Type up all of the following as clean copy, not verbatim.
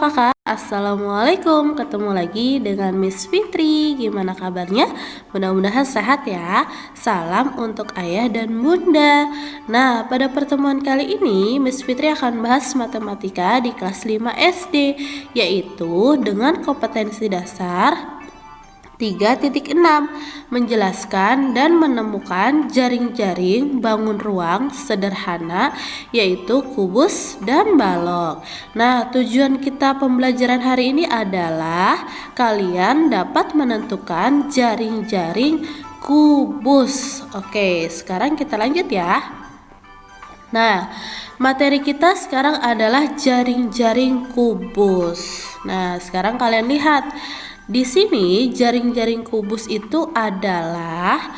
kakak, assalamualaikum. Ketemu lagi dengan Miss Fitri. Gimana kabarnya? Mudah-mudahan sehat ya. Salam untuk ayah dan bunda. Nah, pada pertemuan kali ini Miss Fitri akan bahas matematika di kelas 5 SD, yaitu dengan kompetensi dasar 3.6, menjelaskan dan menemukan jaring-jaring bangun ruang sederhana, yaitu kubus dan balok. Nah, tujuan kita pembelajaran hari ini adalah kalian dapat menentukan jaring-jaring kubus. Oke, sekarang kita lanjut ya. Nah, materi kita sekarang adalah jaring-jaring kubus. Nah, sekarang kalian lihat. Di sini jaring-jaring kubus itu adalah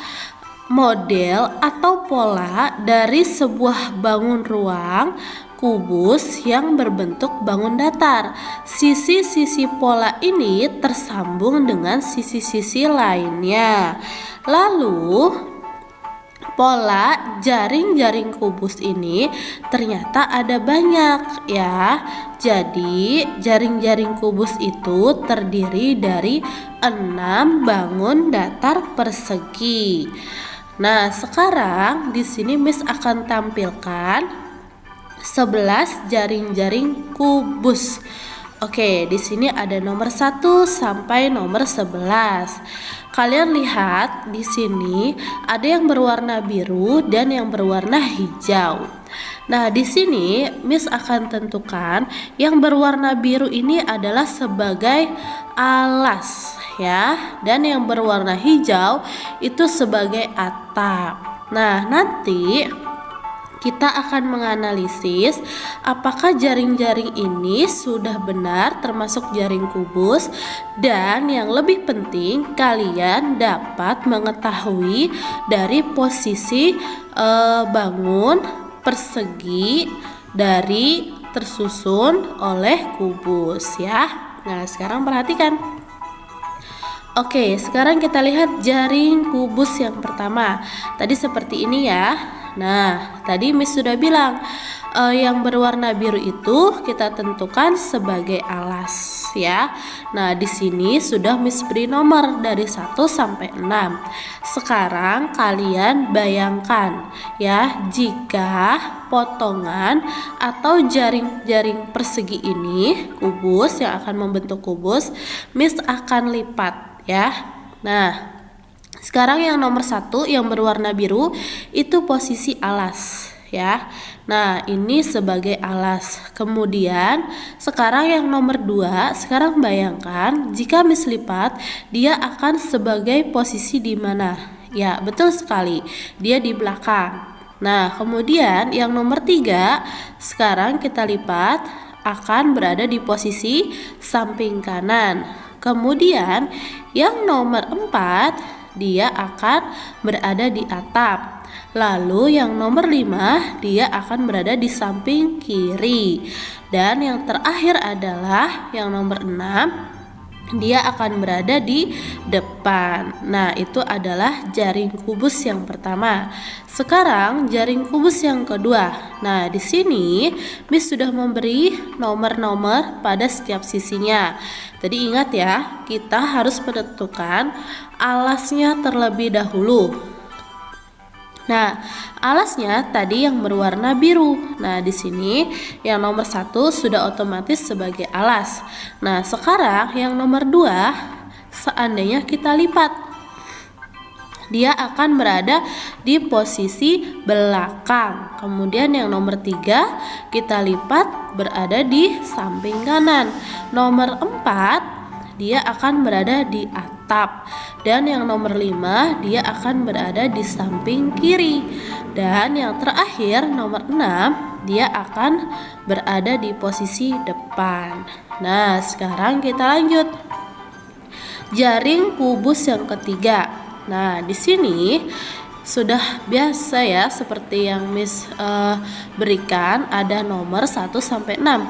model atau pola dari sebuah bangun ruang kubus yang berbentuk bangun datar. Sisi-sisi pola ini tersambung dengan sisi-sisi lainnya. Lalu pola jaring-jaring kubus ini ternyata ada banyak ya. Jadi jaring-jaring kubus itu terdiri dari 6 bangun datar persegi. Nah, sekarang di sini Miss akan tampilkan 11 jaring-jaring kubus. Oke, di sini ada nomor 1 sampai nomor 11. Kalian lihat di sini ada yang berwarna biru dan yang berwarna hijau. Nah, di sini Miss akan tentukan yang berwarna biru ini adalah sebagai alas ya, dan yang berwarna hijau itu sebagai atap. Nah, nanti kita akan menganalisis apakah jaring-jaring ini sudah benar termasuk jaring kubus, dan yang lebih penting kalian dapat mengetahui dari posisi bangun persegi dari tersusun oleh kubus ya. Nah, sekarang perhatikan. Oke, sekarang kita lihat jaring kubus yang pertama. Tadi seperti ini ya. Nah, tadi Miss sudah bilang yang berwarna biru itu kita tentukan sebagai alas ya. Nah, di sini sudah Miss beri nomor dari 1 sampai 6. Sekarang kalian bayangkan ya, jika potongan atau jaring-jaring persegi ini, kubus yang akan membentuk kubus, Miss akan lipat ya. Nah, sekarang yang nomor 1 yang berwarna biru itu posisi alas ya. Nah, ini sebagai alas. Kemudian sekarang yang nomor 2, sekarang bayangkan jika Miss lipat, dia akan sebagai posisi di mana? Ya, betul sekali. Dia di belakang. Nah, kemudian yang nomor 3 sekarang kita lipat akan berada di posisi samping kanan. Kemudian yang nomor 4 dia akan berada di atap. Lalu yang nomor 5 dia akan berada di samping kiri. Dan yang terakhir adalah yang nomor 6, dia akan berada di depan. Nah, itu adalah jaring kubus yang pertama. Sekarang jaring kubus yang kedua. Nah, di sini Miss sudah memberi nomor-nomor pada setiap sisinya. Tadi ingat ya, kita harus menentukan alasnya terlebih dahulu. Nah, alasnya tadi yang berwarna biru. Nah, di sini yang nomor 1 sudah otomatis sebagai alas. Nah, sekarang yang nomor 2 seandainya kita lipat, dia akan berada di posisi belakang. Kemudian yang nomor 3 kita lipat berada di samping kanan. Nomor 4 dia akan berada di atap. Dan yang nomor 5 dia akan berada di samping kiri. Dan yang terakhir nomor 6 dia akan berada di posisi depan. Nah, sekarang kita lanjut. Jaring kubus yang ketiga. Nah, di sini sudah biasa ya, seperti yang Miss berikan ada nomor 1 sampai 6.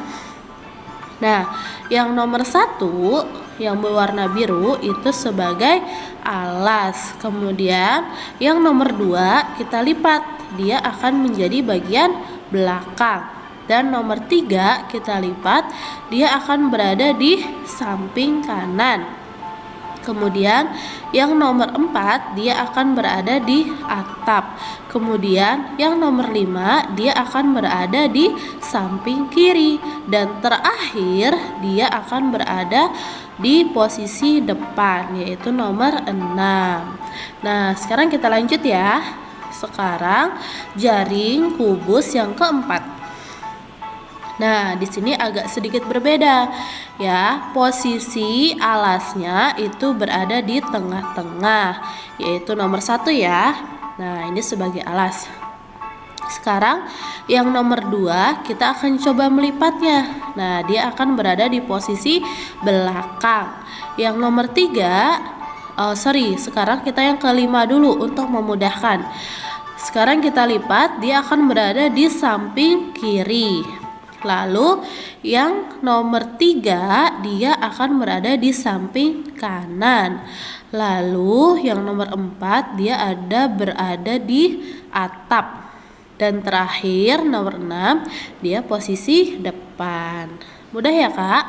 Nah, yang nomor 1 yang berwarna biru itu sebagai alas. Kemudian yang nomor 2 kita lipat, dia akan menjadi bagian belakang. Dan nomor 3 kita lipat, dia akan berada di samping kanan. Kemudian yang nomor 4 dia akan berada di atap. Kemudian yang nomor 5 dia akan berada di samping kiri. Dan terakhir dia akan berada di posisi depan, yaitu nomor 6. Nah, sekarang kita lanjut ya. Sekarang jaring kubus yang keempat. Nah, di sini agak sedikit berbeda ya. Posisi alasnya itu berada di tengah-tengah, yaitu nomor 1 ya. Nah, ini sebagai alas. Sekarang yang nomor 2 kita akan coba melipatnya. Nah, dia akan berada di posisi belakang. Yang nomor 3, sekarang kita yang kelima dulu untuk memudahkan. Sekarang kita lipat, dia akan berada di samping kiri. Lalu yang nomor 3 dia akan berada di samping kanan. Lalu yang nomor 4 dia berada di atap. Dan terakhir nomor 6 dia posisi depan. Mudah ya Kak?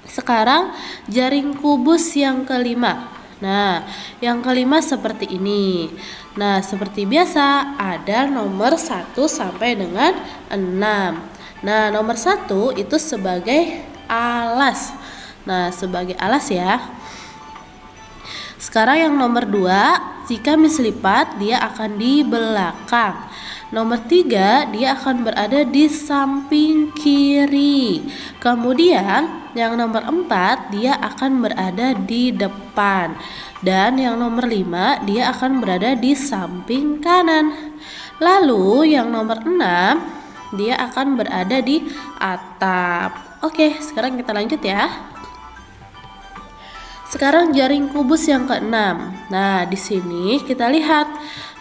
Sekarang jaring kubus yang kelima. Nah, yang kelima seperti ini. Nah, seperti biasa ada nomor 1 sampai dengan 6. Nah, nomor 1 itu sebagai alas. Nah, sebagai alas ya. Sekarang yang nomor 2, jika mislipat dia akan di belakang. Nomor 3 dia akan berada di samping kiri. Kemudian yang nomor 4 dia akan berada di depan. Dan yang nomor 5 dia akan berada di samping kanan. Lalu yang nomor 6 dia akan berada di atap. Oke, sekarang kita lanjut ya. Sekarang jaring kubus yang keenam. Nah, di sini kita lihat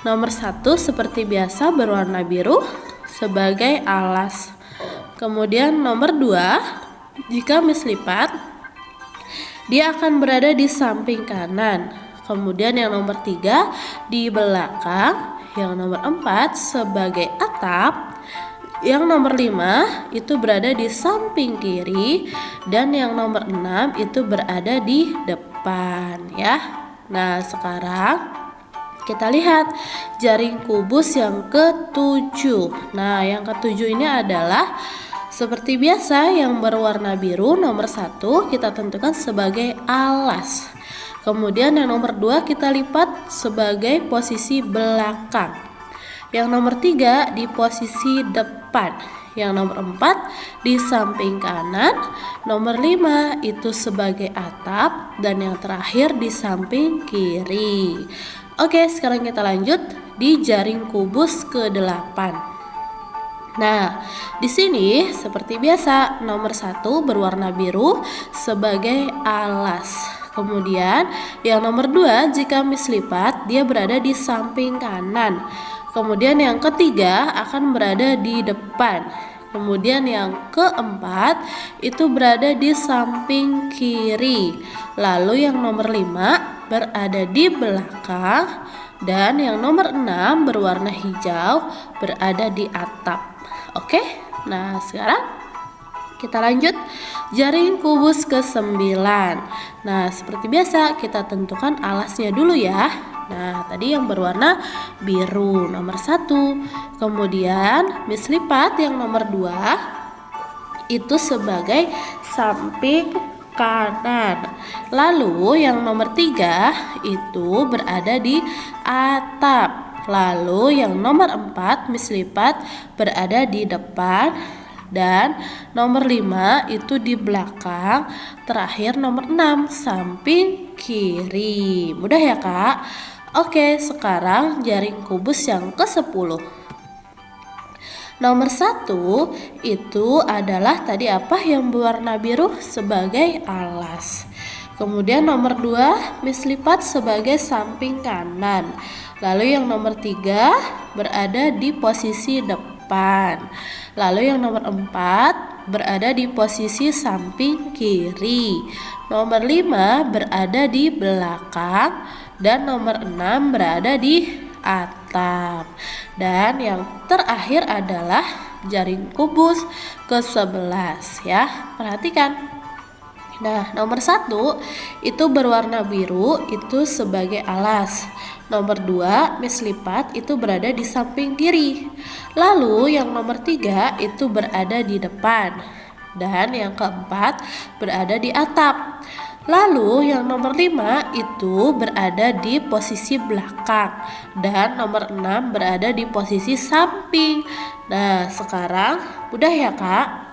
nomor 1 seperti biasa berwarna biru sebagai alas. Kemudian nomor 2 jika mislipat dia akan berada di samping kanan. Kemudian yang nomor 3 di belakang. Yang nomor 4 sebagai atap. Yang nomor 5 itu berada di samping kiri. Dan yang nomor 6 itu berada di depan ya. Nah, sekarang kita lihat jaring kubus yang ke-7. Nah, yang ke-7 ini adalah seperti biasa yang berwarna biru. Nomor 1 kita tentukan sebagai alas. Kemudian yang nomor 2 kita lipat sebagai posisi belakang. Yang nomor 3 di posisi depan. Yang nomor 4 di samping kanan. Nomor 5 itu sebagai atap. Dan yang terakhir di samping kiri. Oke, sekarang kita lanjut di jaring kubus ke-8. Nah, di sini seperti biasa nomor 1 berwarna biru sebagai alas. Kemudian yang nomor 2 jika mislipat dia berada di samping kanan. Kemudian yang ketiga akan berada di depan. Kemudian yang keempat itu berada di samping kiri. Lalu yang nomor 5 berada di belakang. Dan yang nomor 6 berwarna hijau berada di atap. Oke, nah sekarang kita lanjut jaring kubus ke-9. Nah, seperti biasa kita tentukan alasnya dulu ya. Nah, tadi yang berwarna biru nomor 1. Kemudian mislipat yang nomor 2 itu sebagai samping kanan. Lalu yang nomor 3 itu berada di atap. Lalu yang nomor 4 mislipat berada di depan. Dan nomor 5 itu di belakang. Terakhir nomor 6 samping kiri. Mudah ya Kak? Oke, sekarang jaring kubus yang ke-10. Nomor 1 itu adalah tadi apa yang berwarna biru sebagai alas. Kemudian nomor 2 mislipat sebagai samping kanan. Lalu yang nomor 3 berada di posisi depan. Lalu yang nomor 4 berada di posisi samping kiri. Nomor 5 berada di belakang. Dan nomor 6 berada di atap. Dan yang terakhir adalah jaring kubus ke-11 ya. Perhatikan. Nah, nomor 1 itu berwarna biru itu sebagai alas. Nomor 2, Miss lipat itu berada di samping kiri. Lalu yang nomor 3 itu berada di depan. Dan yang keempat berada di atap. Lalu yang nomor 5 itu berada di posisi belakang. Dan nomor 6 berada di posisi samping. Nah, sekarang udah ya Kak?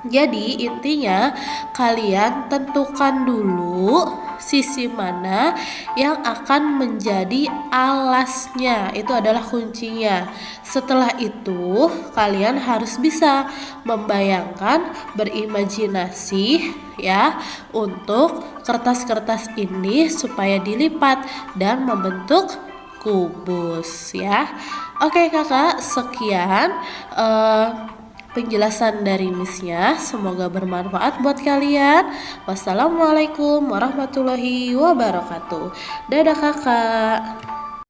Jadi intinya kalian tentukan dulu sisi mana yang akan menjadi alasnya. Itu adalah kuncinya. Setelah itu kalian harus bisa membayangkan, berimajinasi ya untuk kertas-kertas ini supaya dilipat dan membentuk kubus ya. Oke Kakak, sekian penjelasan dari Miss-nya. Semoga bermanfaat buat kalian. Wassalamualaikum warahmatullahi wabarakatuh. Dadah Kakak.